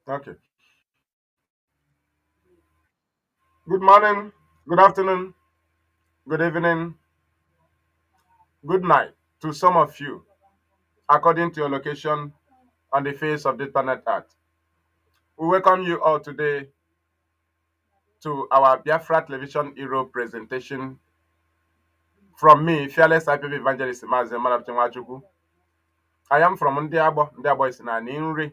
Okay. Good morning, good afternoon, good evening, good night to some of you, according to your location on the face of the planet Earth. We welcome you all today to our Biafra Television Hero presentation from me, Fearless IPB Evangelist Mazi. I am from Ndiabo. Ndiabo is in Aninri.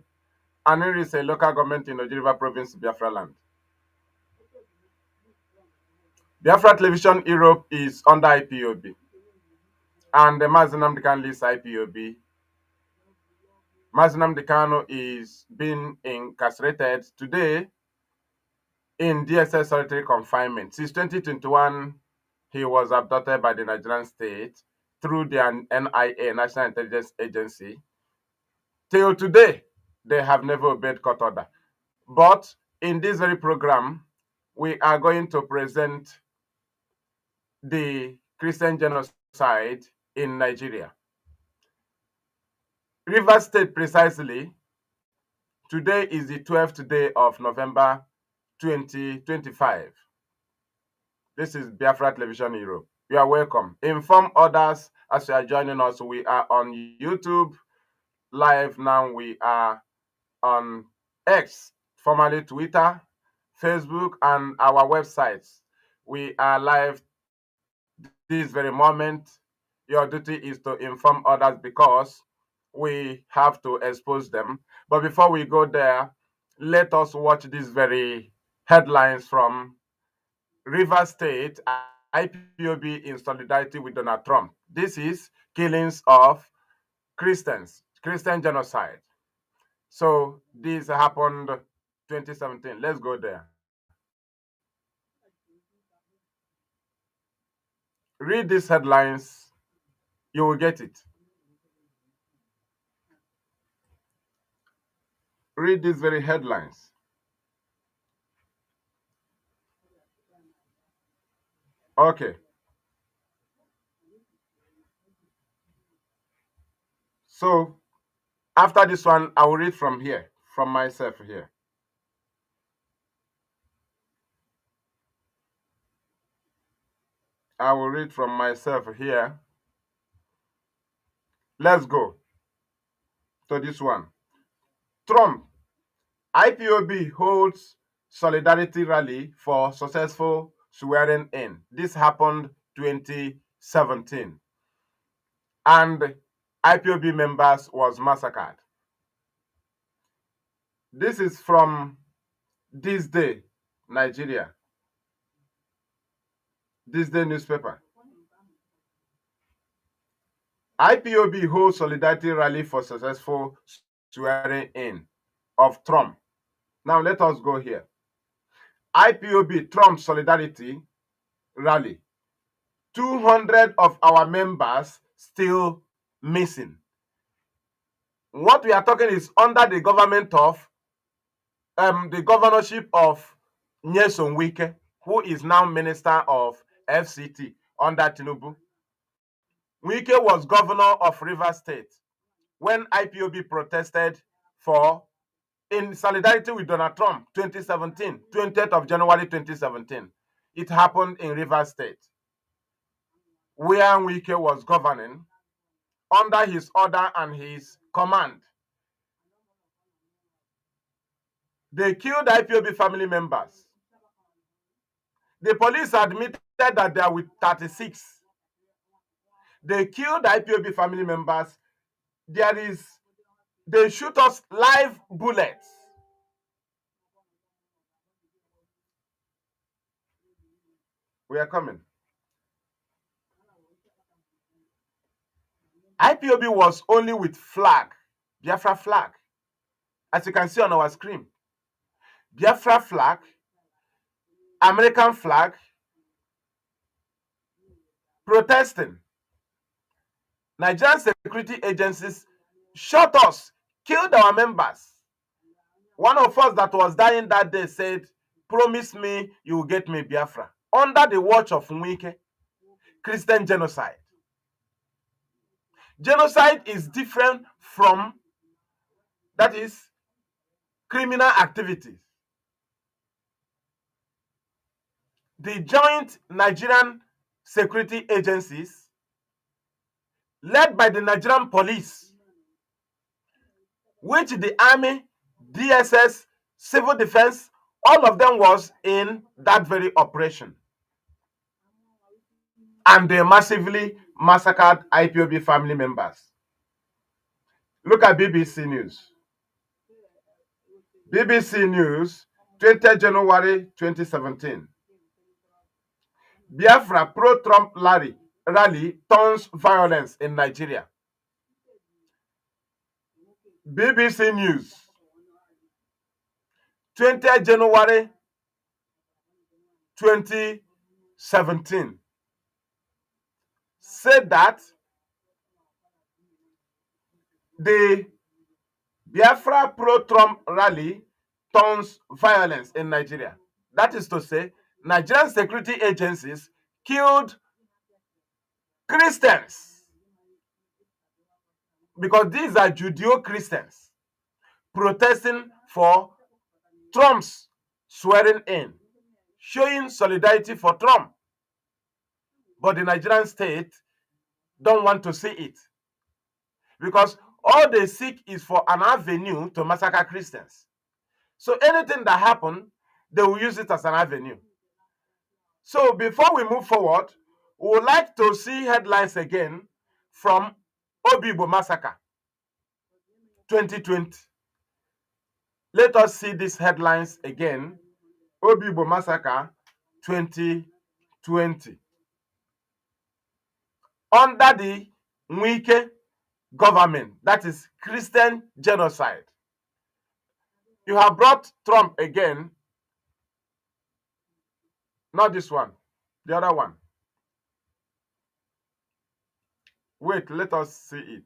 Aninri is a local government in Nigeria province, Biafra land. Biafra Television Europe is under IPOB, and the Mazi Nnamdi leads IPOB. Mazi Nnamdi Kanu is being incarcerated today in DSS solitary confinement. Since 2021, he was abducted by the Nigerian state through the NIA, National Intelligence Agency. Till today, they have never obeyed court order. But in this very program, we are going to present the Christian genocide in Nigeria. Rivers State precisely, today is the 12th day of November 2025. This is Biafra Television Europe. You are welcome. Inform others as you are joining us. We are on YouTube live now. We are on X, formerly Twitter, Facebook, and our websites. We are live this very moment. Your duty is to inform others because we have to expose them. But before we go there, let us watch these very headlines from Rivers State. IPOB in solidarity with Donald Trump. This is killings of Christians, Christian genocide. So this happened 2017. Let's go there. Read these headlines, you will get it. Read these very headlines. Okay. So after this one, I will read from here, from myself here. I will read from myself here. Let's go to this one. Trump, IPOB holds solidarity rally for successful swearing in. This happened 2017. And IPOB members was massacred. This is from This Day, Nigeria. This Day newspaper. IPOB holds solidarity rally for successful swearing in of Trump. Now let us go here. IPOB Trump solidarity rally. 200 of our members still missing. What we are talking is under the government of the governorship of Nyesom Wike, who is now Minister of FCT under Tinubu. Wike was governor of Rivers State when IPOB protested in solidarity with Donald Trump 2017, 20th of January 2017. It happened in Rivers State, where Wike was governing under his order and his command. They killed IPOB family members. The police admitted that they are with 36. They killed IPOB family members. They shoot us live bullets. We are coming. IPOB was only with flag, Biafra flag, as you can see on our screen. Biafra flag, American flag, protesting. Nigerian security agencies shot us, killed our members. One of us that was dying that day said, "Promise me you will get me Biafra." Under the watch of Nwike, Christian genocide. Genocide is different from that is criminal activities. The joint Nigerian security agencies, led by the Nigerian police, which the army, DSS, civil defense, all of them was in that very operation. And they massively massacred IPOB family members. Look at BBC News. BBC News, 20 January 2017. Biafra pro-Trump rally turns violence in Nigeria. BBC News, 20 January 2017, said that the Biafra pro-Trump rally turns violence in Nigeria. That is to say, Nigerian security agencies killed Christians, because these are Judeo-Christians protesting for Trump's swearing in, showing solidarity for Trump. But the Nigerian state don't want to see it, because all they seek is for an avenue to massacre Christians. So anything that happens, they will use it as an avenue. So before we move forward, we would like to see headlines again from Obigbo massacre 2020. Let us see these headlines again. Obigbo massacre 2020. Under the Nwike government, that is Christian genocide. You have brought Trump again. Not this one, the other one. Wait, let us see it.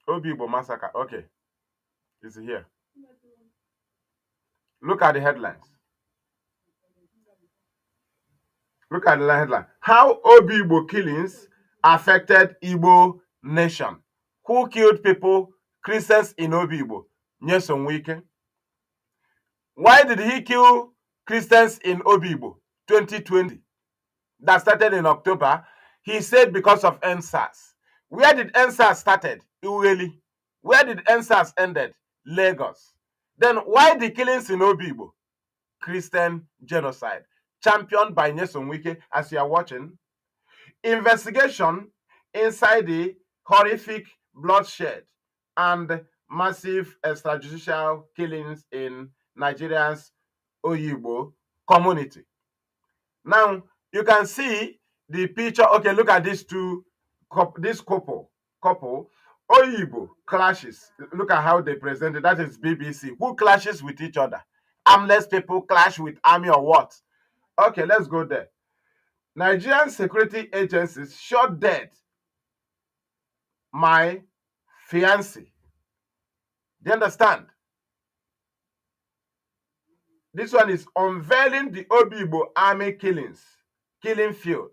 Obigbo massacre. Okay, it's here. Look at the headlines. Look at the headline. How Obigbo killings affected Igbo nation. Who killed people, Christians in Obigbo? Nyesom Wike. Why did he kill Christians in Obigbo 2020? That started in October. He said because of NSAS. Where did NSAS started? Uweli. Where did NSAS ended? Lagos. Then why the killings in Obigbo? Christian genocide, championed by Nyesom Wike, as you are watching. Investigation inside the horrific bloodshed and massive extrajudicial killings in Nigeria's Oyigbo community. Now, you can see the picture. Okay, look at these two, this couple. Oyigbo clashes. Look at how they present it. That is BBC. Who clashes with each other? Armless people clash with army or what? Okay, let's go there. Nigerian security agencies shot dead my fiancé. Do you understand? This one is unveiling the Obigbo army killing field.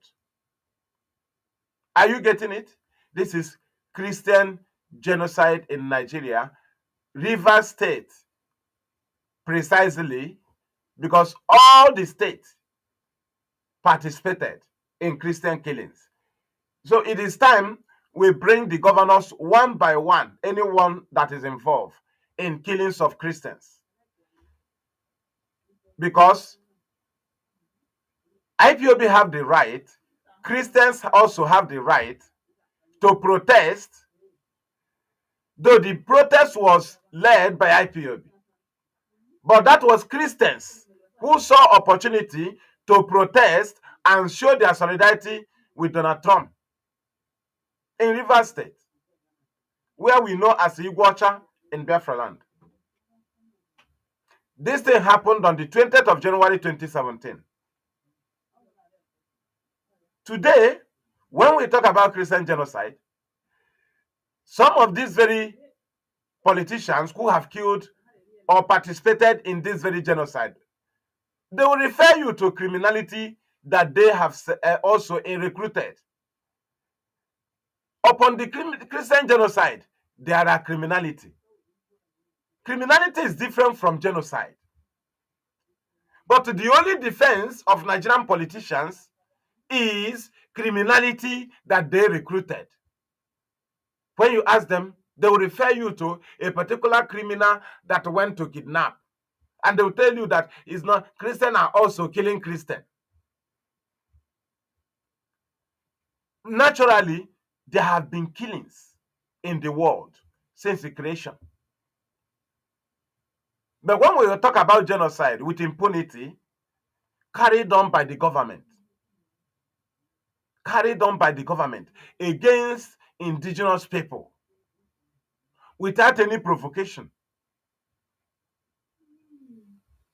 Are you getting it? This is Christian genocide in Nigeria, Rivers State, precisely, because all the states participated in Christian killings. So it is time we bring the governors one by one, anyone that is involved in killings of Christians. Because IPOB have the right, Christians also have the right to protest, though the protest was led by IPOB. But that was Christians who saw opportunity to protest and show their solidarity with Donald Trump in Rivers State, where we know as Iguacha in Biafra land. This thing happened on the 20th of January 2017. Today, when we talk about Christian genocide, some of these very politicians who have killed or participated in this very genocide, they will refer you to criminality that they have also recruited. Upon the Christian genocide, there are criminality. Criminality is different from genocide. But the only defense of Nigerian politicians is criminality that they recruited. When you ask them, they will refer you to a particular criminal that went to kidnap. And they will tell you that it's not Christians are also killing Christians. Naturally, there have been killings in the world since the creation. But when we talk about genocide with impunity, carried on by the government against indigenous people without any provocation.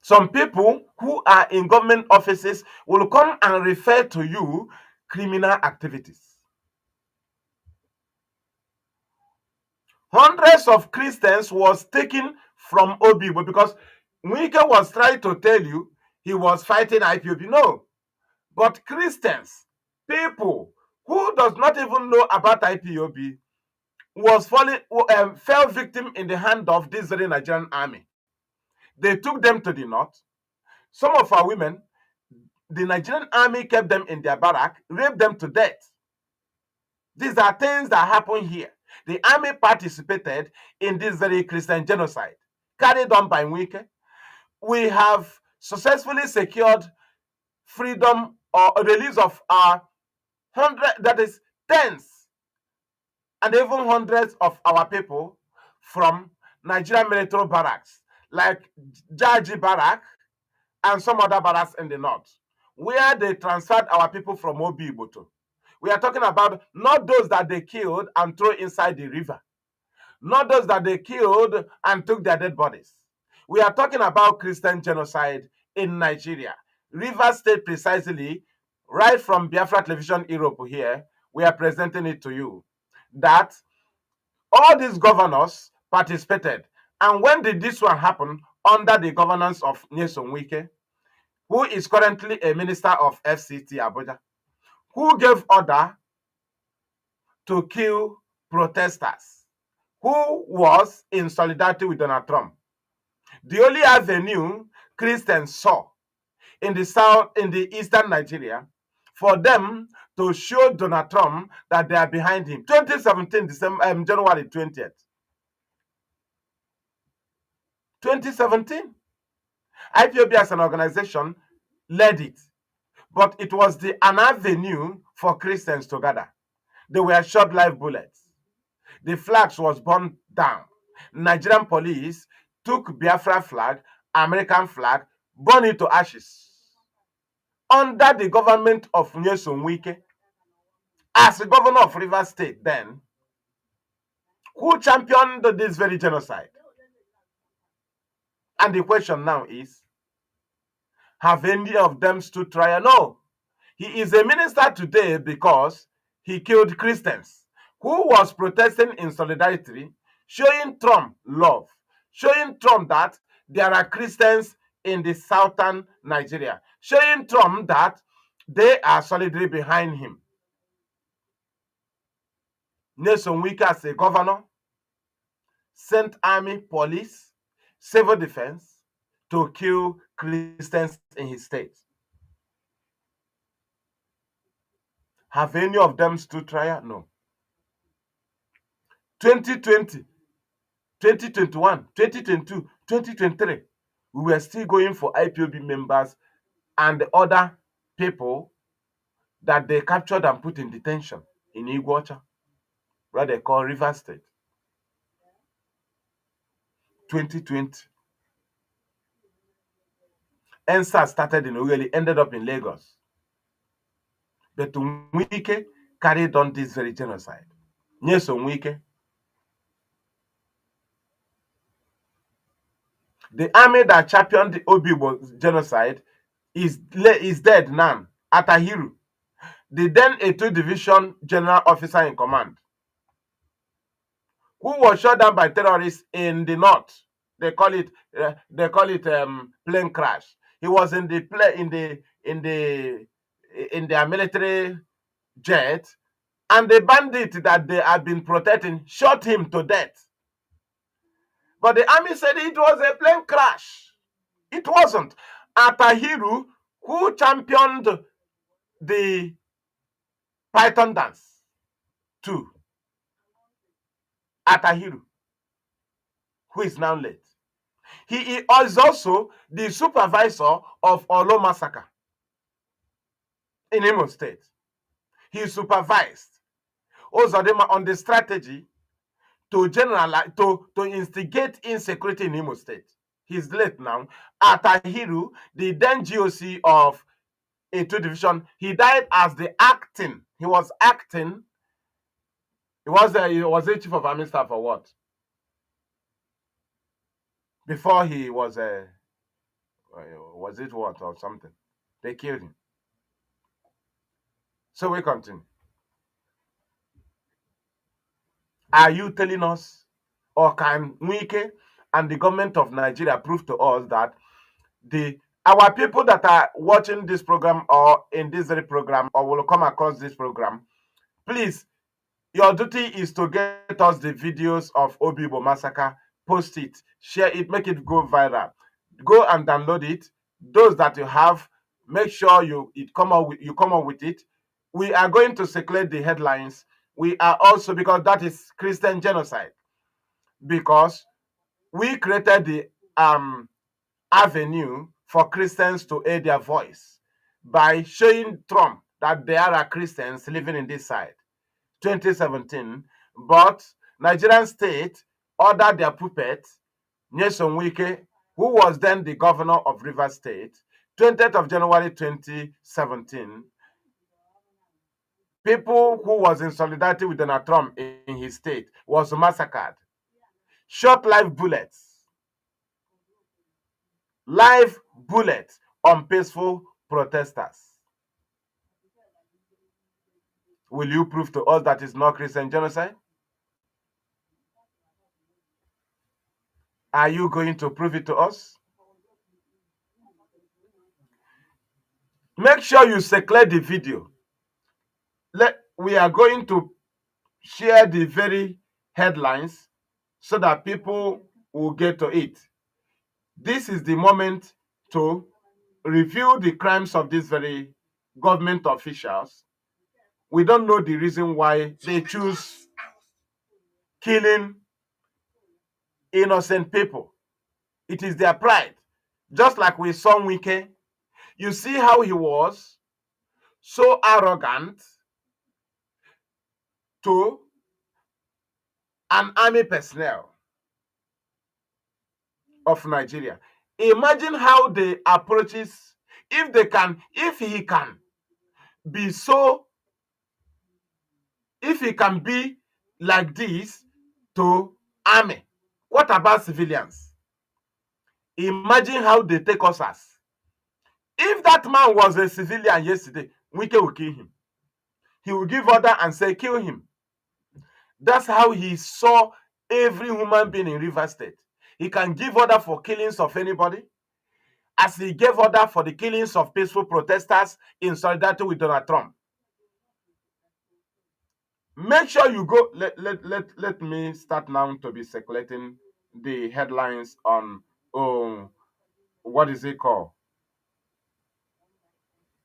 Some people who are in government offices will come and refer to you criminal activities. Hundreds of Christians was taken from Obigbo because Wike was trying to tell you he was fighting IPOB. No. But Christians, people who does not even know about IPOB, fell victim in the hand of this very Nigerian army. They took them to the north. Some of our women, the Nigerian army kept them in their barrack, raped them to death. These are things that happen here. The army participated in this very Christian genocide carried on by Wike. We have successfully secured freedom or release of our tens and even hundreds of our people from Nigerian military barracks like Jaji Barrack and some other barracks in the north, where they transferred our people from Obigbo to. We are talking about not those that they killed and threw inside the river, not those that they killed and took their dead bodies. We are talking about Christian genocide in Nigeria. Rivers State precisely, right from Biafra Television Europe here, we are presenting it to you, that all these governors participated. And when did this one happen? Under the governance of Nyesom Wike, who is currently a minister of FCT Abuja, who gave order to kill protesters, who was in solidarity with Donald Trump. The only avenue Christians saw in the south, in the eastern Nigeria, for them to show Donald Trump that they are behind him. 2017, January 20th. 2017. IPOB as an organization led it, but it was an avenue for Christians to gather. They were shot live bullets. The flags was burned down. Nigerian police took Biafra flag, American flag, burned it to ashes. Under the government of Nyesom Wike, as the governor of Rivers State then, who championed this very genocide. And the question now is, have any of them stood trial? No. He is a minister today because he killed Christians who was protesting in solidarity, showing Trump love, showing Trump that there are Christians in the southern Nigeria, showing Trump that they are solidly behind him. Nyesom Wike as a governor sent army, police, civil defense to kill Christians in his state. Have any of them stood trial? No. 2020, 2021, 2022, 2023, we were still going for IPOB members and other people that they captured and put in detention in Iguacha, where they call River State. 2020. ENSA started in Ogeli, ended up in Lagos. But Wike carried on this very genocide. Nyesom Wike. The army that championed the Obigbo genocide is dead now. Atahiru, the then A2 Division General Officer in Command, who was shot down by terrorists in the north. They call it plane crash. He was in their military jet And the bandit that they have been protecting shot him to death. But the army said it was a plane crash. It wasn't. Atahiru, who championed the Python dance too. Atahiru, who is now late. He is also the supervisor of Olo massacre in Imo State. He supervised Ozodema on the strategy to generalize, to instigate insecurity in Imo State. He's late now. Atahiru, the then GOC of A2 division, he died as the acting. He was acting. He was a chief of army staff or what? Before he was it what or something? They killed him. So we continue. Are you telling us, or can Wike and the government of Nigeria prove to us that our people that are watching this program or in this very program or will come across this program, please, your duty is to get us the videos of Obigbo massacre, post it, share it, make it go viral. Go and download it. Those that you have, make sure you come up with it. We are going to circulate the headlines. We are also, because that is Christian genocide, because we created the avenue for Christians to aid their voice by showing Trump that there are Christians living in this side. 2017, but Nigerian state ordered their puppet, Nyesom Wike, who was then the governor of Rivers State, 20th of January 2017. People who was in solidarity with Donald Trump in his state was massacred. Shot live bullets on peaceful protesters. Will you prove to us that it's not Christian genocide? Are you going to prove it to us? Make sure you circulate the video. We are going to share the very headlines so that people will get to it. This is the moment to review the crimes of these very government officials. We don't know the reason why they choose killing innocent people. It is their pride. Just like we saw Wike, you see how he was so arrogant to an army personnel of Nigeria. Imagine how they approaches, if he can be like this to army, what about civilians? Imagine how they take us as. If that man was a civilian yesterday, Wike will kill him. He will give order and say, kill him. That's how he saw every human being in Rivers State. He can give order for killings of anybody, as he gave order for the killings of peaceful protesters in solidarity with Donald Trump. Make sure you go. Let me start now to be circulating the headlines on what is it called?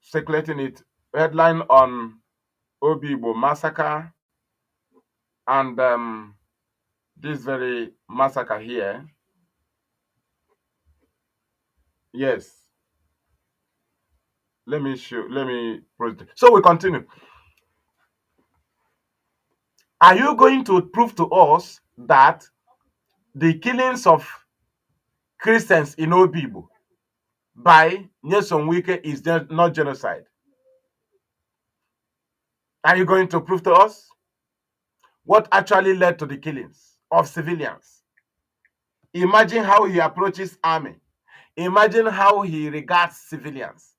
Circulating it. Headline on Obigbo massacre and this very massacre here. Yes. Let me proceed. So we continue. Are you going to prove to us that the killings of Christians in Obigbo by Nyesom Wike is not genocide? Are you going to prove to us what actually led to the killings of civilians? Imagine how he approaches army. Imagine how he regards civilians.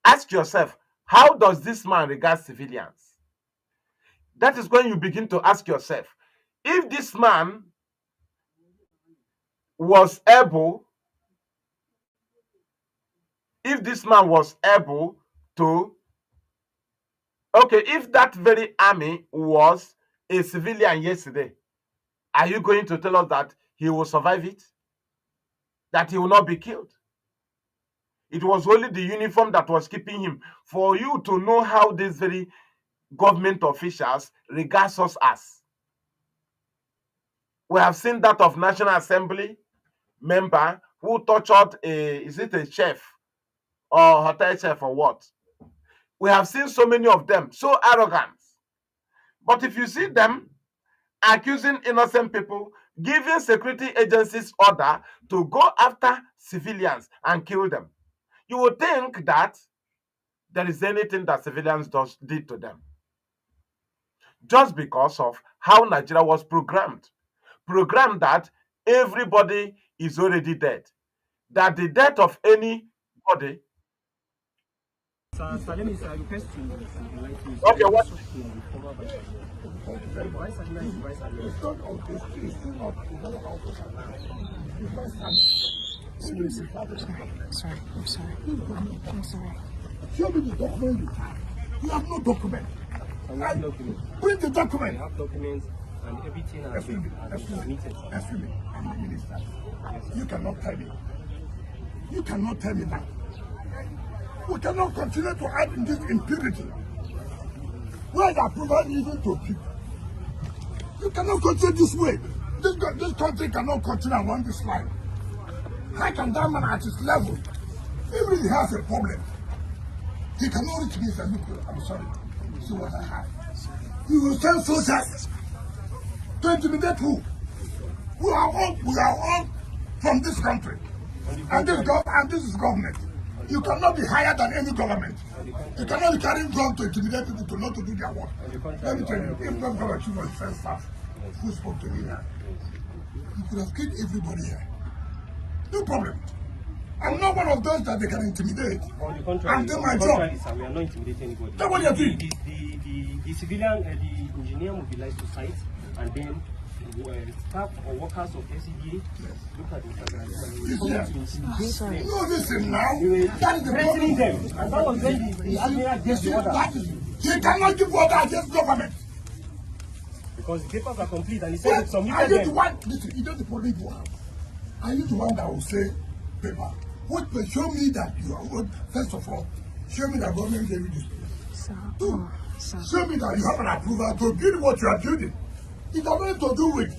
Ask yourself, how does this man regard civilians? That is when you begin to ask yourself, if this man was able to Okay, if that very army was a civilian yesterday, are you going to tell us that he will survive it? That he will not be killed? It was only the uniform that was keeping him. For you to know how these very government officials regard us as. We have seen that of National Assembly member who tortured is it a chef or hotel chef or what? We have seen so many of them, so arrogant. But if you see them accusing innocent people, giving security agencies order to go after civilians and kill them, you would think that there is anything that civilians did to them. Just because of how Nigeria was programmed. Programmed that everybody is already dead. That the death of anybody. Let me request Okay, what? I'm sorry. Show me the document. You have no document. Bring the document. I have documents and everything has been submitted. Excuse me, I'm the minister. You cannot tell me. You cannot tell me that. We cannot continue to add in this impunity. Where the approval even to people. You cannot continue this way. This country cannot continue along this line. How can that man at his level, even if he has a problem, he cannot reach me and say, look, I'm sorry, see what I have. You will send soldiers to intimidate who? We are all from this country. And this is government. You cannot be higher than any government. You cannot be carrying guns to intimidate people to not to do their work. Let me tell you, if not God achieve was first staff who spoke to me here, you could have killed everybody here. No problem. I'm not one of those that they can intimidate. On the contrary, I'm doing my job. Sir, we are not intimidating anybody. That's what you're doing. The civilian, the engineer mobilized to site, and then staff or workers of SED look at the Sorry. No, listen now. That is the threatening problem. them. And that was when the admiral gave the order. He cannot give order against government. Because the papers are complete and he said it's Are submitted you them. the one? Listen, you know the problem you have. Are you the one that will say, paper? What? But show me that you are good. First of all, show me that government gave you this place. Two, show me that you have an approval to build what you are building. It has nothing to do with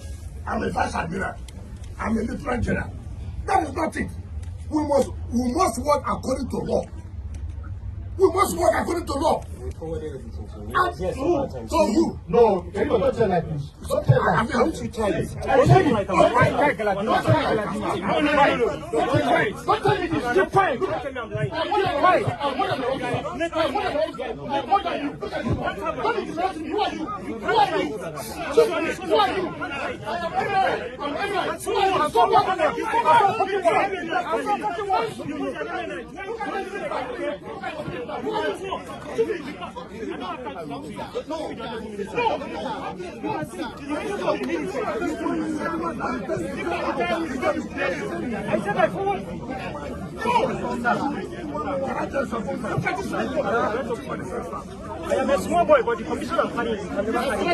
I'm a vice admiral, I'm a lieutenant general. That is not it. We must work according to law. We must work according to law. Yes, So you? No, can you not tell like this? Don't tell like this. Don't you try it. I tell you, don't try it. Don't try it. Don't try it. Don't tell me this. Keep quiet. Look at me, I'm lying. I'm more than you. Don't interrupt me. Who are you? Who are you? Who are you? I am a small boy, but the condition I'm carrying can never very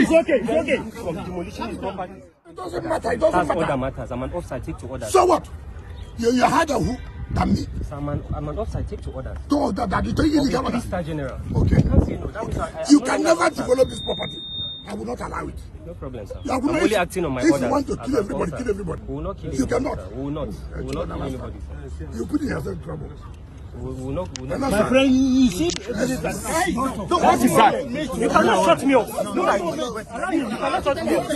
It's okay. From demolition is property. It doesn't matter. It doesn't That's all matter. that matters. I'm an offside, take to orders. So what? You had a who than me. So I'm an offside, take to orders. So that you take Of the the 3-star general. Okay. I can't say no. That means You can never develop this property. I will not allow it. No problem, sir. You are I'm gonna- only acting on my if orders. you want to as kill a everybody, sponsor. kill everybody. We will not kill You anybody, cannot. sir. We will not. We will not kill anybody, sir. You put yourself in trouble. We will not. My friend, you see, That is that. You cannot shut me up. No, you cannot shut me up.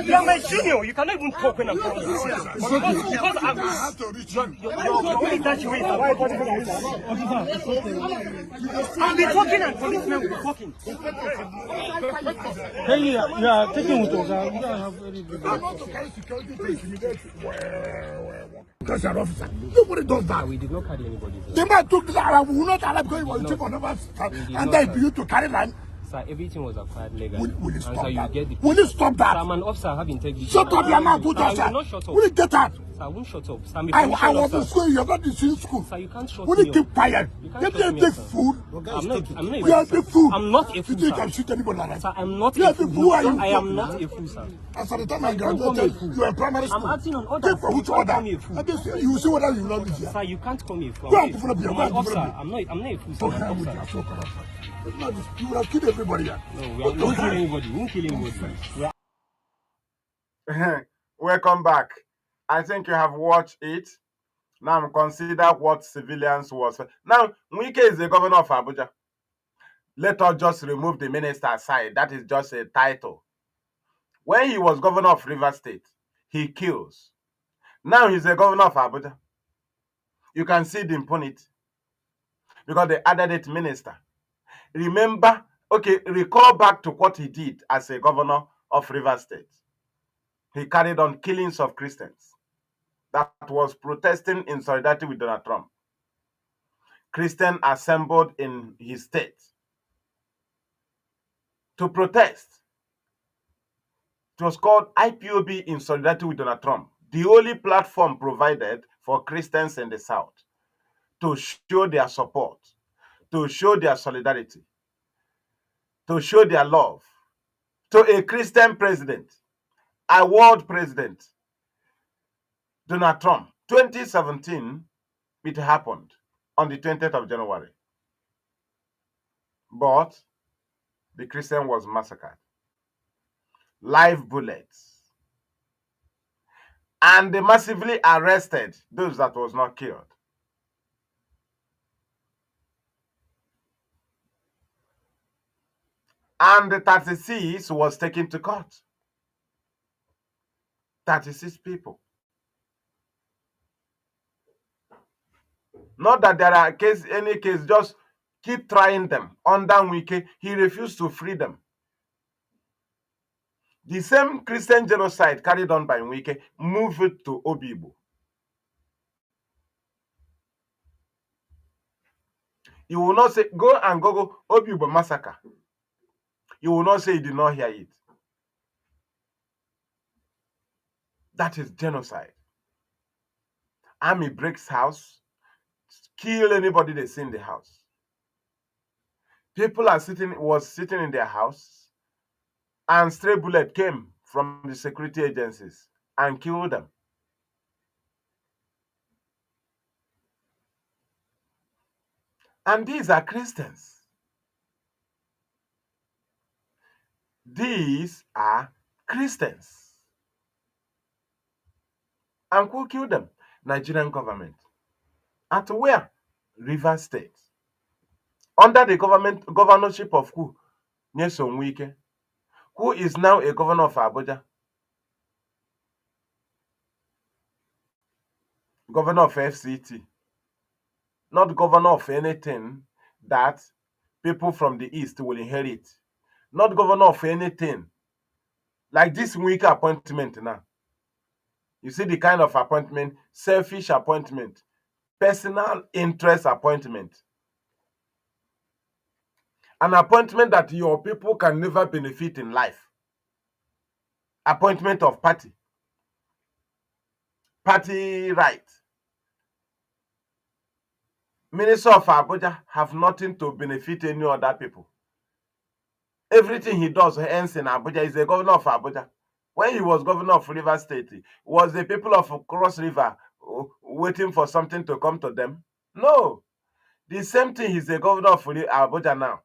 You are my junior. You cannot even talk when I'm talking. Because I have to reach you. you're only that way. I'll be talking and policemen will be talking. Hey, you are taking with us. You don't have any. I'm not to carry security to intimidate because you're an officer. Nobody does that. We did not carry anybody. The man took the Arab, we will not Arab because he was chief of naval staff, and then for you to carry land. Sir, everything was acquired legally. Will you stop sir, that? You get Will you stop that? Sir, I'm an officer, I have integrity. Shut up, your mouth, put sir, I yourself. will not shut up. Will you get out? Sir, I won't shut up. Sir, I'm a I commissioned was in officer. school, you're not in school. Sir, you can't shut Will me you keep up. quiet? You can't Let shut me me big up, sir. fool. I'm not You are a big fool. I'm not a fool, You think sir. I shoot anybody like that? Sir, I'm not You a are big fool. fool. Are you I am not a fool, sir. As at the time I Don't call me a graduated, fool. you were in primary I'm school. acting on orders. Take for You which can't order? call me a fool. You will see whether you will not be here. Sir, you can't call me a fool. Go I'm and a develop your- I'm go an and officer. develop I'm not a fool, sir. Oh, I'm an hell with officer. you, so come on. You would have killed everybody here. No, we won't kill anybody. We won't kill anybody. Welcome back. I think you have watched it. Now consider what civilians was. Now, Wike is the governor of Abuja. Let us just remove the minister aside. That is just a title. When he was governor of River State, he kills. Now he's the governor of Abuja. You can see the impunity because they added it minister. Remember, okay, recall back to what he did as a governor of River State. He carried on killings of Christians that was protesting in solidarity with Donald Trump. Christians assembled in his state to protest. It was called Ipob in solidarity with Donald Trump, the only platform provided for Christians in the South to show their support, to show their solidarity, to show their love to a Christian president, a world president, Donald Trump. 2017, it happened on the 20th of January. But the Christian was massacred. Live bullets. And they massively arrested those that was not killed. And the 36 was taken to court. 36 people. Not that there are any case, just keep trying them. Under Wike, he refused to free them. The same Christian genocide carried on by Wike moved it to Obigbo. You will not say, go and Google Obigbo massacre. You will not say you did not hear it. That is genocide. Army breaks house, kill anybody they see in the house. People was sitting in their house, and stray bullet came from the security agencies and killed them. And these are Christians. These are Christians. And who killed them? Nigerian government. At where? River State. Under the governorship of who? Nyesom Wike, who is now a governor of Abuja. Governor of FCT. Not governor of anything that people from the East will inherit. Not governor of anything. Like this Wike appointment now. You see the kind of appointment, selfish appointment, personal interest appointment. An appointment that your people can never benefit in life. Appointment of party. Party right. Minister of Abuja have nothing to benefit any other people. Everything he does ends in Abuja. He's the governor of Abuja. When he was governor of River State, was the people of Cross River waiting for something to come to them? No. The same thing, he's the governor of Abuja now.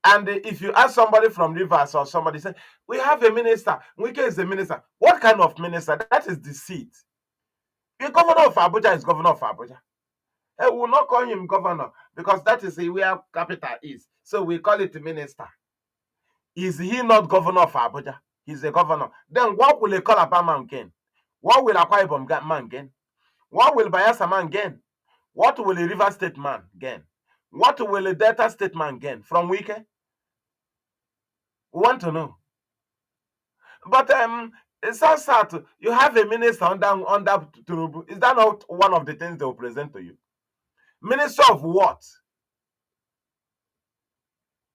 And if you ask somebody from Rivers or somebody say, we have a minister, Wike is the minister. What kind of minister? That is deceit. The governor of Abuja is governor of Abuja. We will not call him governor because that is where capital is. So we call it minister. Is he not governor of Abuja? He's a governor. Then what will a Calabar man gain? What will a Akwa Ibom man gain? What will Bayelsa man gain? What will a River State man gain? What will a Delta State man gain from Wike? We want to know. But it's so sad. You have a minister under Tinubu. Is that not one of the things they will present to you? Minister of what?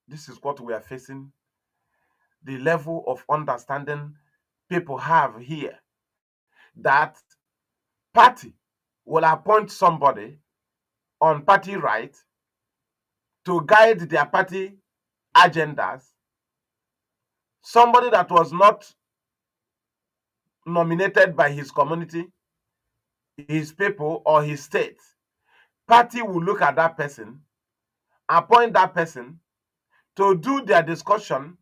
This is what we are facing. The level of understanding people have here, that party will appoint somebody on party right to guide their party agendas, somebody that was not nominated by his community, his people, or his state. Party will look at that person, appoint that person to do their discussion,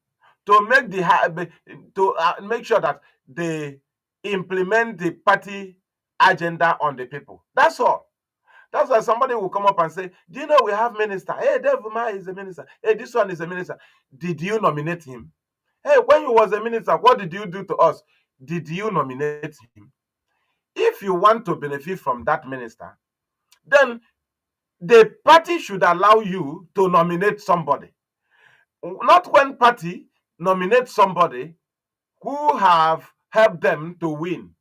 to make sure that they implement the party agenda on the people. That's all. That's why somebody will come up and say, do you know we have minister? Hey, Devuma is a minister. Hey, this one is a minister. Did you nominate him? Hey, when you was a minister, what did you do to us? Did you nominate him? If you want to benefit from that minister, then the party should allow you to nominate somebody. Not when party nominates somebody who have helped them to win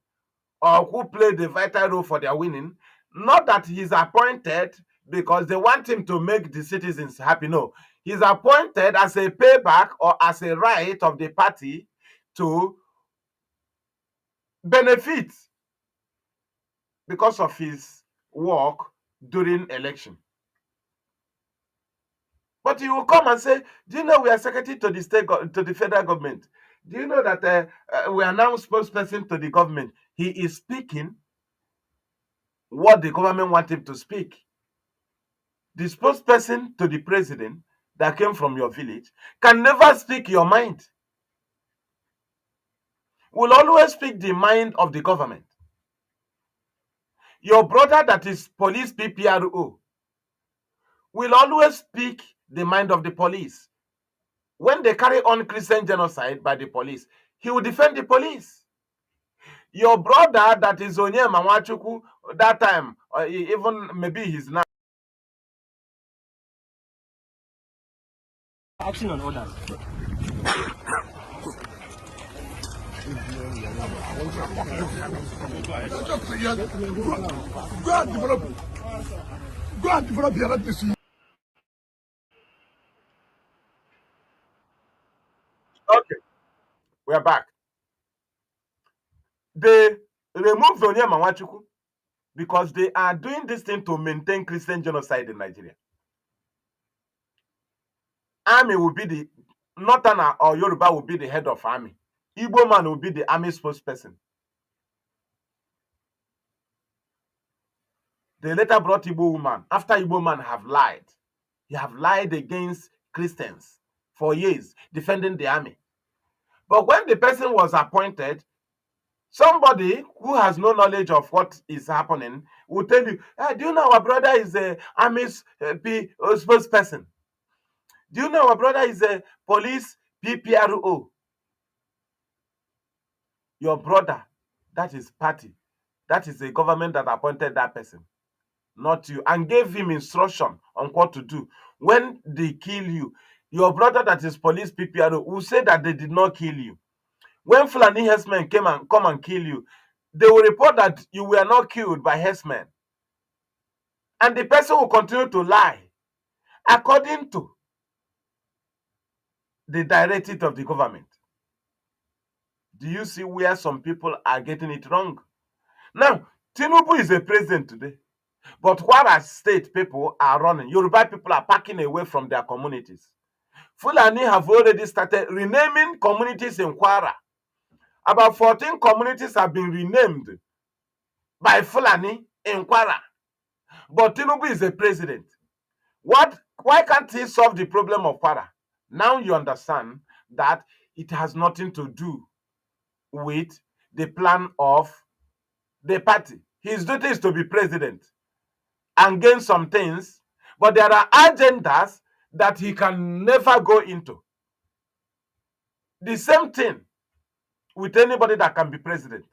or who played a vital role for their winning. Not that he's appointed because they want him to make the citizens happy. No, he's appointed as a payback or as a right of the party to benefit because of his work during election. But you will come and say, do you know we are secretary to the federal government? Do you know that we are now spokesperson to the government? He is speaking what the government want him to speak. The spokesperson to the president that came from your village can never speak your mind. Will always speak the mind of the government. Your brother that is police PPRO will always speak the mind of the police. When they carry on Christian genocide by the police, he will defend the police. Your brother that is Onyema Nwachukwu that time, or even maybe he's now Action on orders. Go and develop your legacy. okay. We are back. They removed Onyema Nwachukwu because they are doing this thing to maintain Christian genocide in Nigeria. Army will be the Northern or Yoruba will be the head of army. Igbo man will be the army spokesperson. They later brought Igbo woman after Igbo man have lied. He have lied against Christians for years, defending the army. But when the person was appointed, somebody who has no knowledge of what is happening will tell you, do you know our brother is a army spokesperson? Do you know our brother is a police PPRO? Your brother, that is party. That is the government that appointed that person, not you, and gave him instruction on what to do. When they kill you, your brother that is police PPRO will say that they did not kill you. When Fulani herdsmen come and kill you, they will report that you were not killed by herdsmen. And the person will continue to lie according to the directive of the government. Do you see where some people are getting it wrong? Now, Tinubu is a president today. But whereas state people are running, Yoruba people are packing away from their communities. Fulani have already started renaming communities in Kwara. About 14 communities have been renamed by Fulani in Kwara. But Tinubu is a president. Why can't he solve the problem of Kwara? Now you understand that it has nothing to do with the plan of the party. His duty is to be president. and gain some things, but there are agendas that he can never go into. The same thing with anybody that can be president.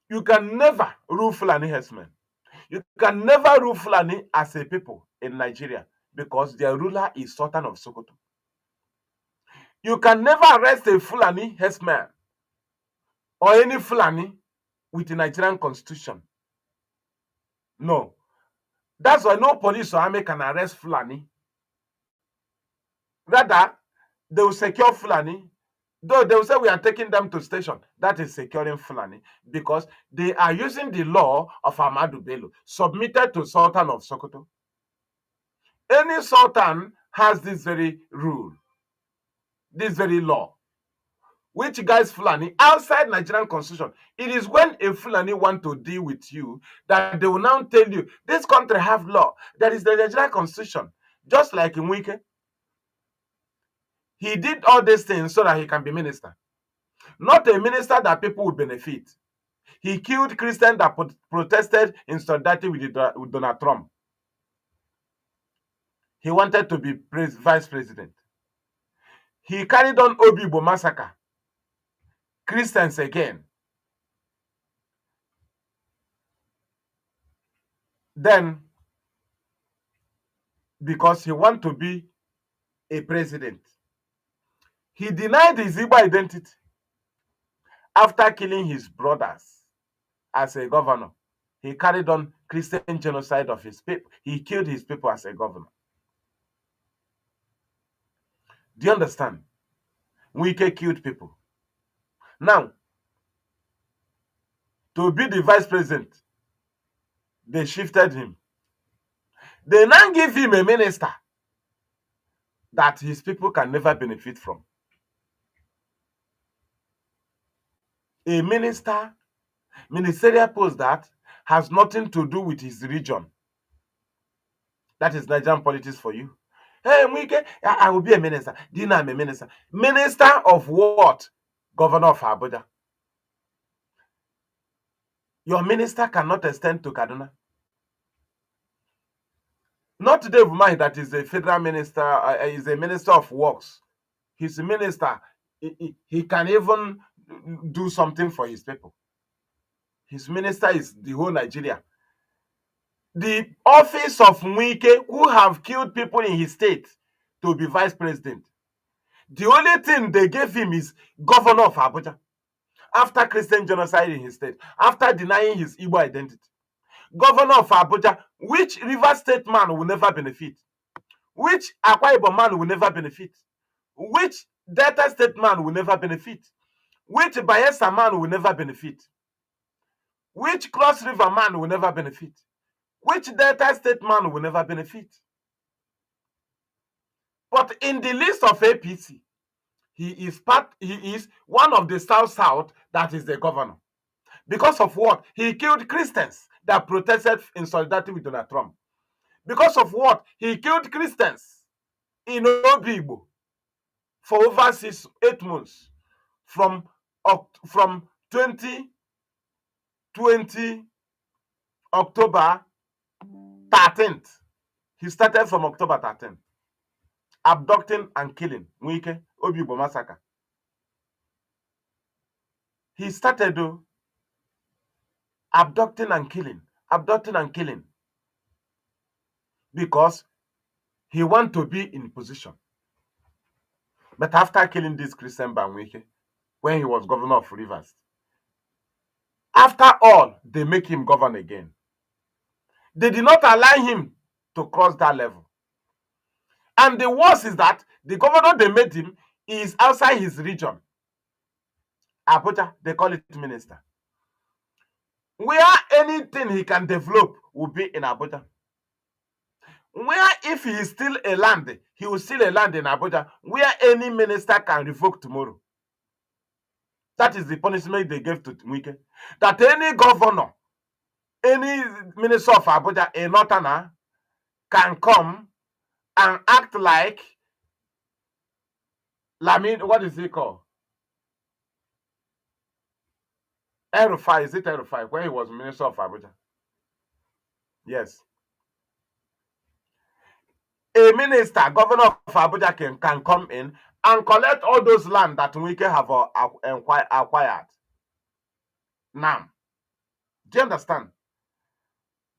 You can never rule Fulani herdsmen. You can never rule Fulani as a people in Nigeria because their ruler is Sultan of Sokoto. You can never arrest a Fulani herdsman or any Fulani with the Nigerian constitution. No. That's why no police or army can arrest Fulani. Rather, they will secure Fulani. Though they will say we are taking them to station, that is securing Fulani because they are using the law of Ahmadu Bello, submitted to Sultan of Sokoto. Any Sultan has this very rule, this very law, which guides Fulani outside Nigerian constitution. It is when a Fulani want to deal with you that they will now tell you, this country have law. That is the Nigerian constitution. Just like in Wike. He did all these things so that he can be minister. Not a minister that people will benefit. He killed Christians that protested in solidarity with Donald Trump. He wanted to be vice president. He carried on Obigbo massacre. Christians again. Then, because he wanted to be a president, he denied his Igbo identity after killing his brothers as a governor. He carried on Christian genocide of his people. He killed his people as a governor. Do you understand? Wike killed people. Now, to be the vice president, they shifted him. They now give him a minister that his people can never benefit from. A minister, ministerial post that has nothing to do with his region. That is Nigerian politics for you. Hey, Wike, I will be a minister. Do you know I'm a minister? Minister of what? Governor of Abuja. Your minister cannot extend to Kaduna. Not Dave Umahi, that is a federal minister, is a minister of works. He's a minister. He can even do something for his people. His minister is the whole Nigeria. The office of Wike, who have killed people in his state, to be vice president. The only thing they gave him is governor of Abuja. After Christian genocide in his state, after denying his Igbo identity. Governor of Abuja, which River State man will never benefit, which Akwa Ibom man will never benefit, which Delta State man will never benefit, which Bayelsa man will never benefit, which Cross River man will never benefit, which Delta State man will never benefit. But in the list of APC, he is one of the South that is the governor. Because of what? He killed Christians that protested in solidarity with Donald Trump. Because of what? He killed Christians in Obigbo for over 8 months. From 2020 October 13th. He started from October 13th. Abducting and killing. Wike, Obigbo massacre. He started abducting and killing, because he want to be in position. But after killing this Christian Banwike, when he was governor of Rivers, after all, they make him govern again. They did not allow him to cross that level. And the worst is that the governor they made him is outside his region. Abuja, they call it minister. Where anything he can develop will be in Abuja. Where if he is still a land, he will still a land in Abuja, where any minister can revoke tomorrow. That is the punishment they gave to Wike. That any governor, any minister of Abuja, a northerner, can come and act like Lamin, what is he called? El-Rufai, is it El-Rufai, when he was minister of Abuja? Yes. A minister, governor of Abuja can come in and collect all those land that Wike have acquired. Now, do you understand?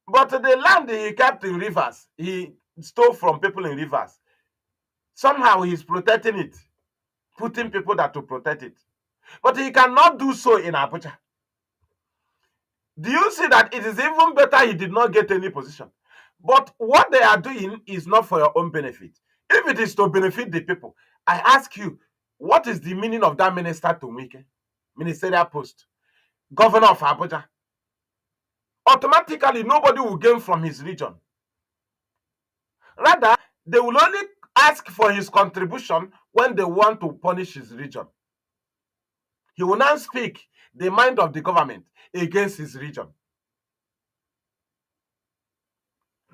But the land he kept in rivers, he stole from people in rivers. Somehow he's protecting it, putting people that to protect it. But he cannot do so in Abuja. Do you see that it is even better he did not get any position? But what they are doing is not for your own benefit. If it is to benefit the people, I ask you, what is the meaning of that minister to Wike? Ministerial post, governor of Abuja. Automatically, nobody will gain from his region. Rather, they will only ask for his contribution when they want to punish his region. He will now speak the mind of the government against his region.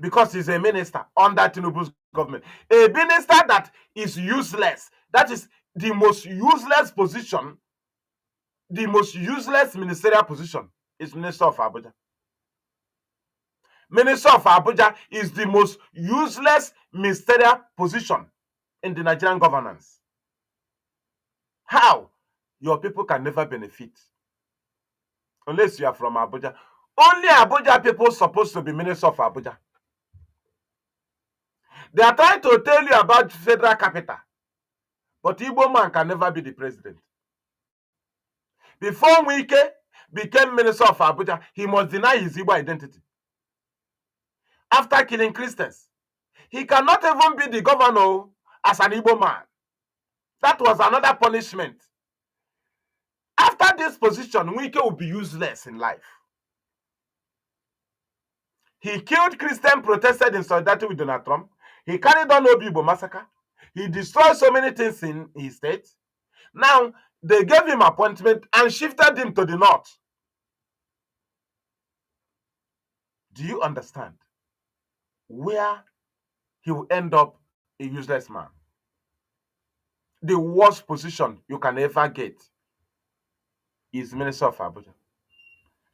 Because he's a minister under Tinubu's government. A minister that is useless. That is the most useless position, the most useless ministerial position is Minister of Abuja. Minister of Abuja is the most useless ministerial position in the Nigerian governance. How? Your people can never benefit unless you are from Abuja. Only Abuja people supposed to be Minister of Abuja. They are trying to tell you about federal capital, but Igbo man can never be the president. Before Wike became Minister of Abuja, he must deny his Igbo identity. After killing Christians, he cannot even be the governor as an Igbo man. That was another punishment. After this position, Wike will be useless in life. He killed Christians, protested in solidarity with Donald Trump. He carried on Obigbo massacre. He destroyed so many things in his state. Now, they gave him appointment and shifted him to the north. Do you understand? Where he will end up a useless man. The worst position you can ever get is Minister of Abuja.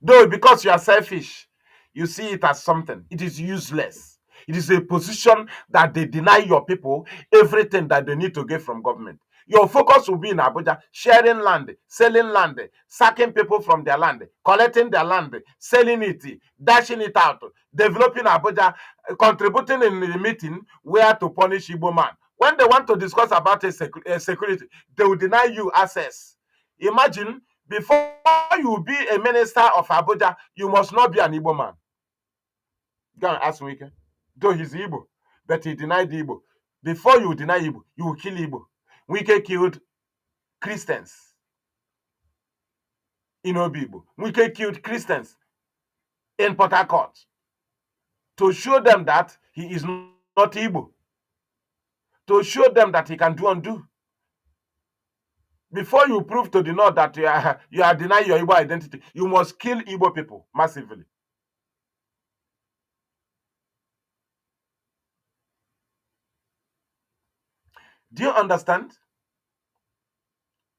Though because you are selfish, you see it as something. It is useless. It is a position that they deny your people everything that they need to get from government. Your focus will be in Abuja, sharing land, selling land, sacking people from their land, collecting their land, selling it, dashing it out, developing Abuja, contributing in the meeting where to punish Igbo man. When they want to discuss about a security, they will deny you access. Imagine, before you be a minister of Abuja, you must not be an Igbo man. Go and ask Wike. Though he's Igbo, but he denied Igbo. Before you deny Igbo, you will kill Igbo. Wike killed Christians in Obigbo. Wike killed Christians in Port Harcourt to show them that he is not Igbo. To show them that he can do undo. Before you prove to the North that you are denying your Igbo identity, you must kill Igbo people massively. Do you understand?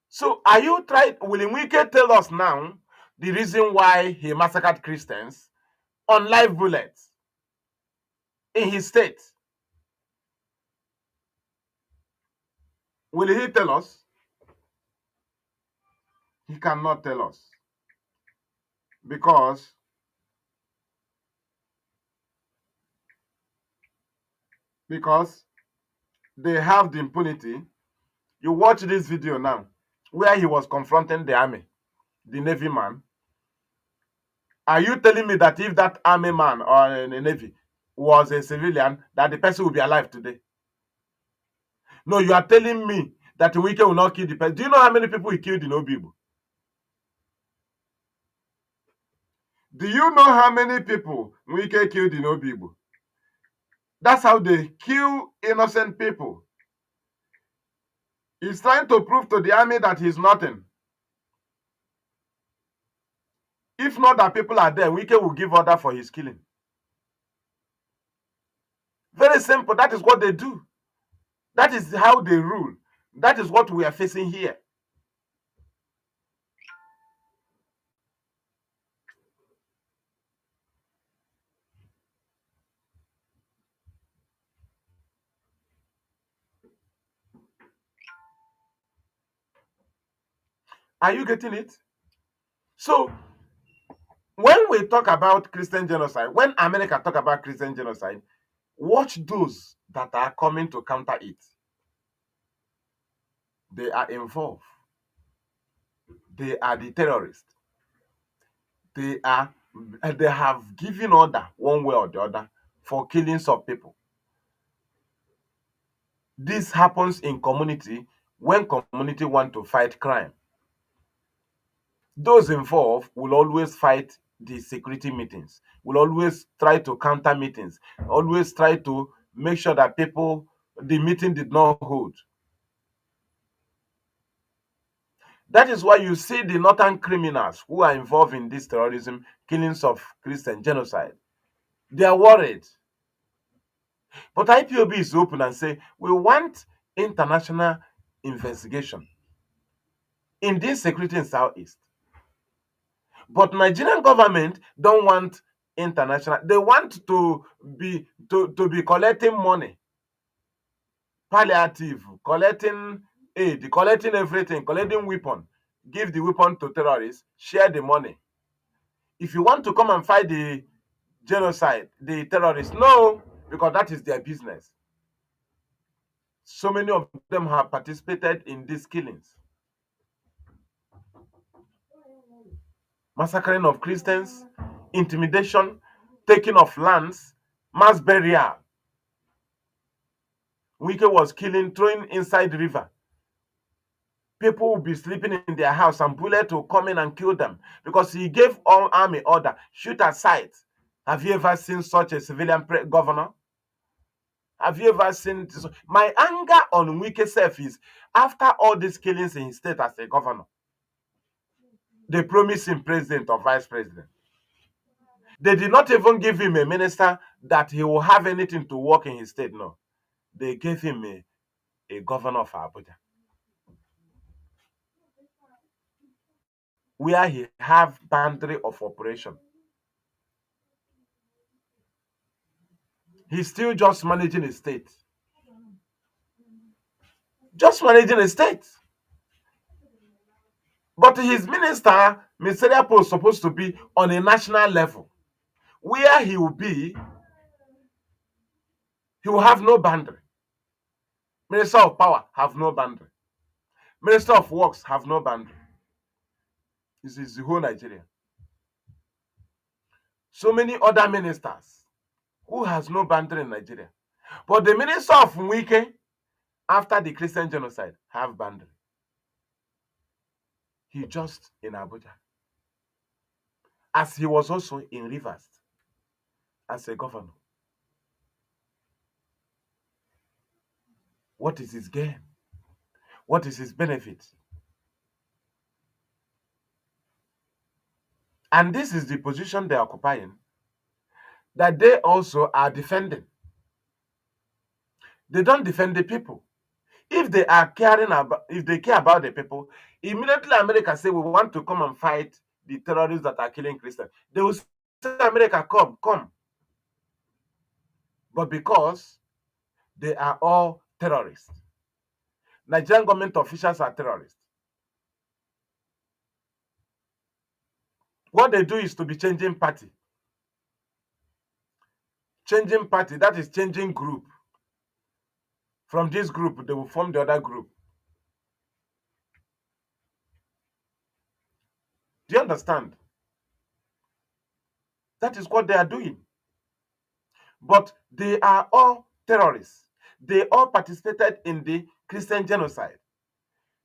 So are you trying, will Wike tell us now the reason why he massacred Christians on live bullets in his state? Will he tell us? He cannot tell us. Because they have the impunity. You watch this video now where he was confronting the army, the Navy man. Are you telling me that if that army man or a Navy was a civilian, that the person will be alive today? No, you are telling me that Wike will not kill the person. Do you know how many people he killed in Obigbo? Do you know how many people Wike killed in Obigbo? That's how they kill innocent people. He's trying to prove to the army that he's nothing. If not that people are there, Wike will give order for his killing. Very simple. That is what they do. That is how they rule. That is what we are facing here. Are you getting it? So when we talk about Christian genocide, when America talk about Christian genocide, watch those that are coming to counter it. They are involved. They are the terrorists. They have given order one way or the other for killings of people. This happens in community when community want to fight crime. Those involved will always fight the security meetings, will always try to counter meetings, always try to make sure that the meeting did not hold. That is why you see the northern criminals who are involved in this terrorism, killings of Christian genocide. They are worried. But IPOB is open and say, we want international investigation in this security in Southeast. But Nigerian government don't want international. They want to be collecting money, palliative, collecting aid, collecting everything, collecting weapon, give the weapon to terrorists, share the money. If you want to come and fight the genocide, the terrorists, no, because that is their business. So many of them have participated in these killings. Massacring of Christians, intimidation, taking of lands, mass burial. Wike was killing, throwing inside the river. People will be sleeping in their house and bullet will come in and kill them because he gave all army order, shoot at sight. Have you ever seen such a civilian governor? Have you ever seen this? My anger on Wike self is after all these killings in his state as a governor, they promised him president or vice president. They did not even give him a minister that he will have anything to work in his state. No, they gave him a governor of Abuja, where he have boundary of operation. He's still just managing a state. Just managing a state. But his ministerial post is supposed to be on a national level, where he will have no boundary. Minister of Power have no boundary. Minister of Works have no boundary. This is the whole Nigeria. So many other ministers who has no boundary in Nigeria. But the minister of Wike, after the Christian genocide, have boundary. He just in Abuja. As he was also in Rivers as a governor. What is his gain? What is his benefit? And this is the position they are occupying, that they also are defending. They don't defend the people. If they are care about the people, immediately America say we want to come and fight the terrorists that are killing Christians. They will say, America, come. But because they are all terrorists, Nigerian government officials are terrorists. What they do is to be changing party. Changing party, that is changing group. From this group, they will form the other group. Do you understand? That is what they are doing. But they are all terrorists. They all participated in the Christian genocide.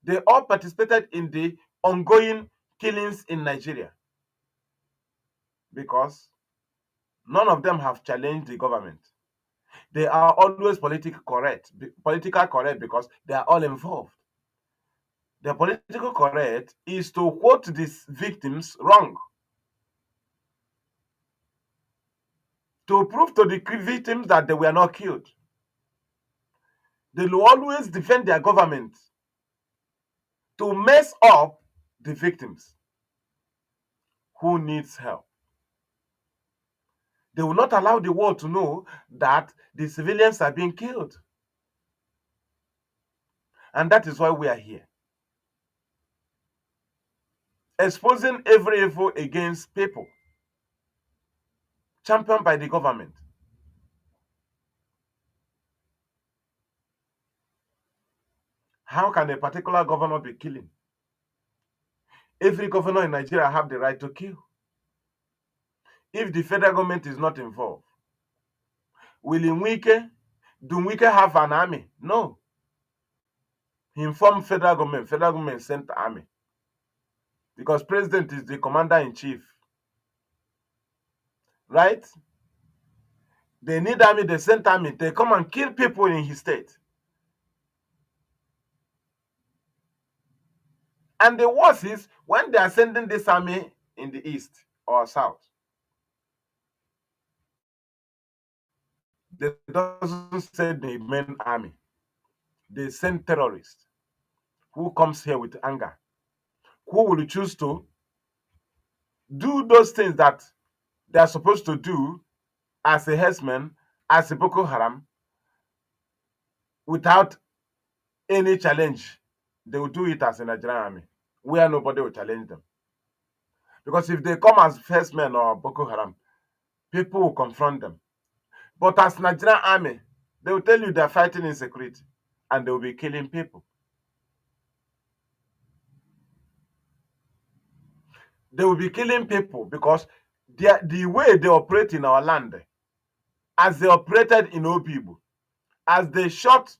They all participated in the ongoing killings in Nigeria. Because none of them have challenged the government. They are always politically correct because they are all involved. The political correct is to quote these victims wrong. To prove to the victims that they were not killed. They will always defend their government to mess up the victims who needs help. They will not allow the world to know that the civilians are being killed. And that is why we are here. exposing every evil against people, championed by the government. How can a particular governor be killing? Every governor in Nigeria have the right to kill. If the federal government is not involved, will Nwike, do Nwike have an army? No. He informed federal government sent the army. Because president is the commander-in-chief. Right? They need army, they sent army, they come and kill people in his state. And the worst is when they are sending this army in the east or south, they doesn't send the main army. They send terrorists who comes here with anger, who will choose to do those things that they are supposed to do as a herdsman, as a Boko Haram, without any challenge. They will do it as a Nigerian army, where nobody will challenge them. Because if they come as herdsmen or Boko Haram, people will confront them. But as Nigerian army, they will tell you they're fighting insecurity and they will be killing people. They will be killing people because the way they operate in our land, as they operated in Obigbo, as they shot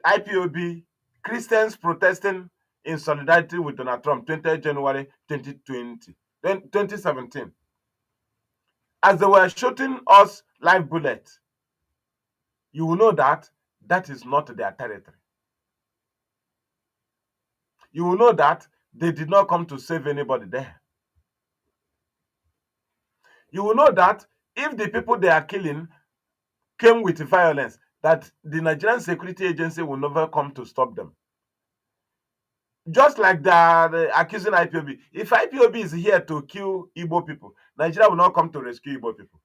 Ipob, Christians protesting in solidarity with Donald Trump, 20th January 2017. As they were shooting us live bullets, you will know that that is not their territory. You will know that they did not come to save anybody there. You will know that if the people they are killing came with violence, that the Nigerian security agency will never come to stop them. Just like the accusing Ipob. If Ipob is here to kill Igbo people, Nigeria will not come to rescue Igbo people.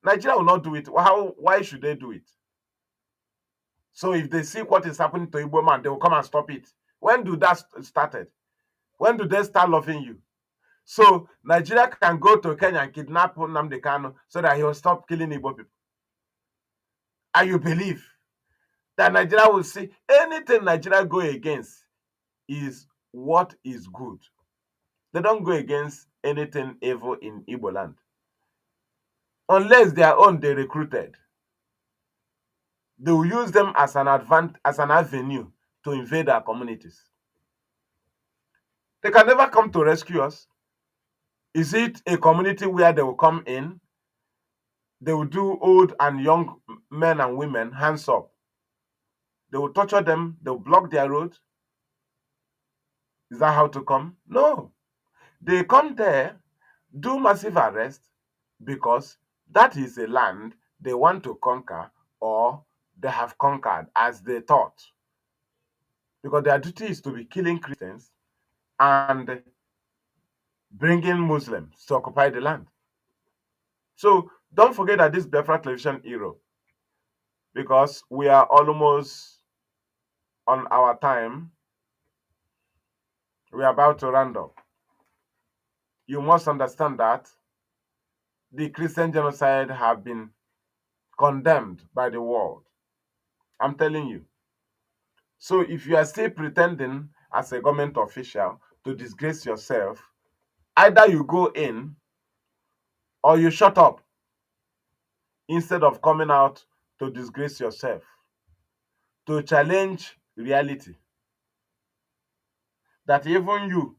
Nigeria will not do it. Why should they do it? So if they see what is happening to Igbo man, they will come and stop it. When do that started? When do they start loving you? So Nigeria can go to Kenya and kidnap Nnamdi Kanu so that he will stop killing Igbo people. And you believe that Nigeria will see anything Nigeria go against is what is good. They don't go against anything evil in Igbo land. Unless their own they recruited. They will use them as an avenue to invade our communities. They can never come to rescue us. Is it a community where they will come in? They will do old and young men and women hands up. They will torture them. They will block their road. Is that how to come? No. They come there, do massive arrest because that is a land they want to conquer or they have conquered as they thought. Because their duty is to be killing Christians and bringing Muslims to occupy the land. So don't forget that this Biafra television era, because we are almost on our time, we are about to round up. You must understand that the Christian genocide have been condemned by the world. I'm telling you. So if you are still pretending as a government official to disgrace yourself, either you go in or you shut up instead of coming out to disgrace yourself, to challenge reality that even you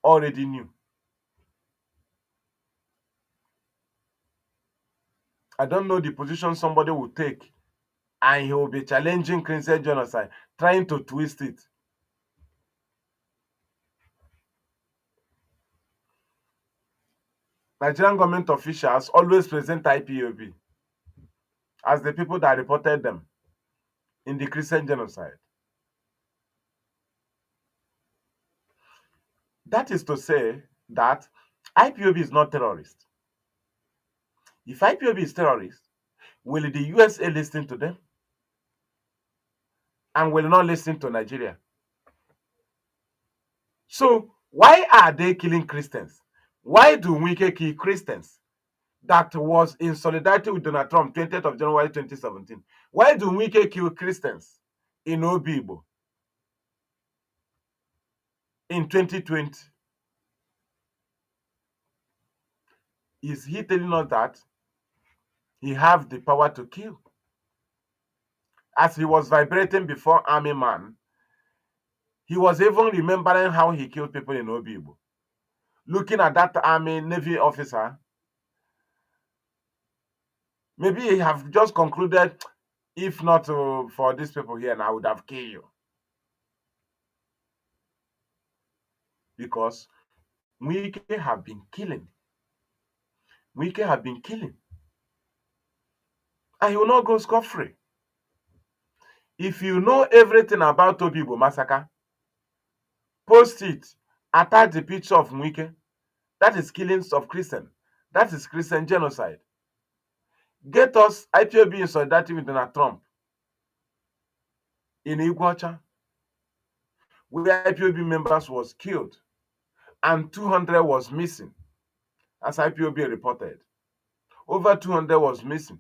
already knew. I don't know the position somebody will take, and he will be challenging Christian genocide, trying to twist it. Nigerian government officials always present IPOB as the people that reported them in the Christian genocide. That is to say that IPOB is not terrorist. If IPOB is terrorist, will the USA listen to them? And will not listen to Nigeria? So why are they killing Christians? Why do Wike kill Christians? That was in solidarity with Donald Trump, 20th of January 2017. Why do Wike kill Christians in Obigbo in 2020? Is he telling us that he have the power to kill? As he was vibrating before Army Man, he was even remembering how he killed people in Obigbo. Looking at that Army Navy officer, maybe he have just concluded, if not for these people here, and I would have killed you. Because Wike have been killing. Wike have been killing. And he will not go scot-free. If you know everything about Obigbo massacre, post it, attach the picture of Wike. That is killings of Christians. That is Christian genocide. Get us IPOB in solidarity with Donald Trump in Iguacha, where IPOB members was killed and 200 was missing, as IPOB reported. Over 200 was missing.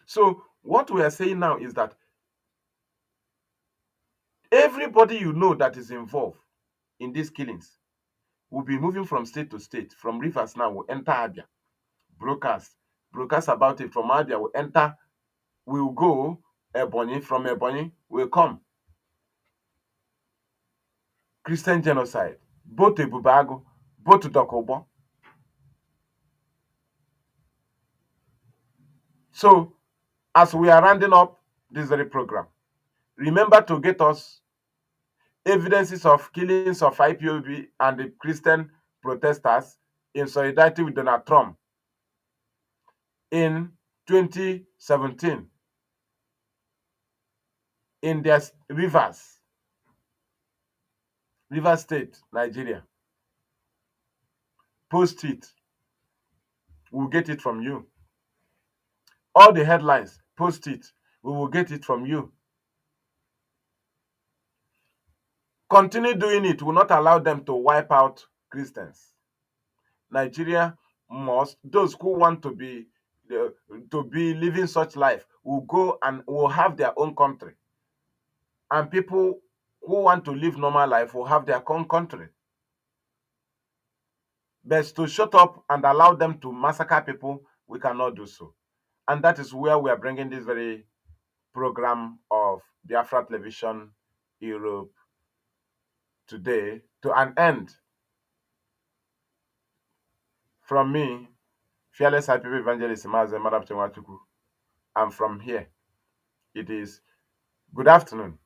So what we are saying now is that everybody you know that is involved in these killings will be moving from state to state. From Rivers now will enter Abia. Broadcast about it. From Abia will enter, will go Ebonyi. From Ebonyi will come Christian genocide. Both Ebubago, both Dokobo. So as we are rounding up this very program, remember to get us evidences of killings of IPOB and the Christian protesters in solidarity with Donald Trump in 2017 in their Rivers State, Nigeria. Post it. We'll get it from you. All the headlines, post it. We will get it from you. Continue doing it will not allow them to wipe out Christians. Nigeria must, those who want to be living such life will go and will have their own country. And people who want to live normal life will have their own country. But to shut up and allow them to massacre people, we cannot do so. And that is where we are bringing this very program of Biafra Television Europe today to an end. From me, Fearless IPP Evangelist Mazi, and from here, it is good afternoon.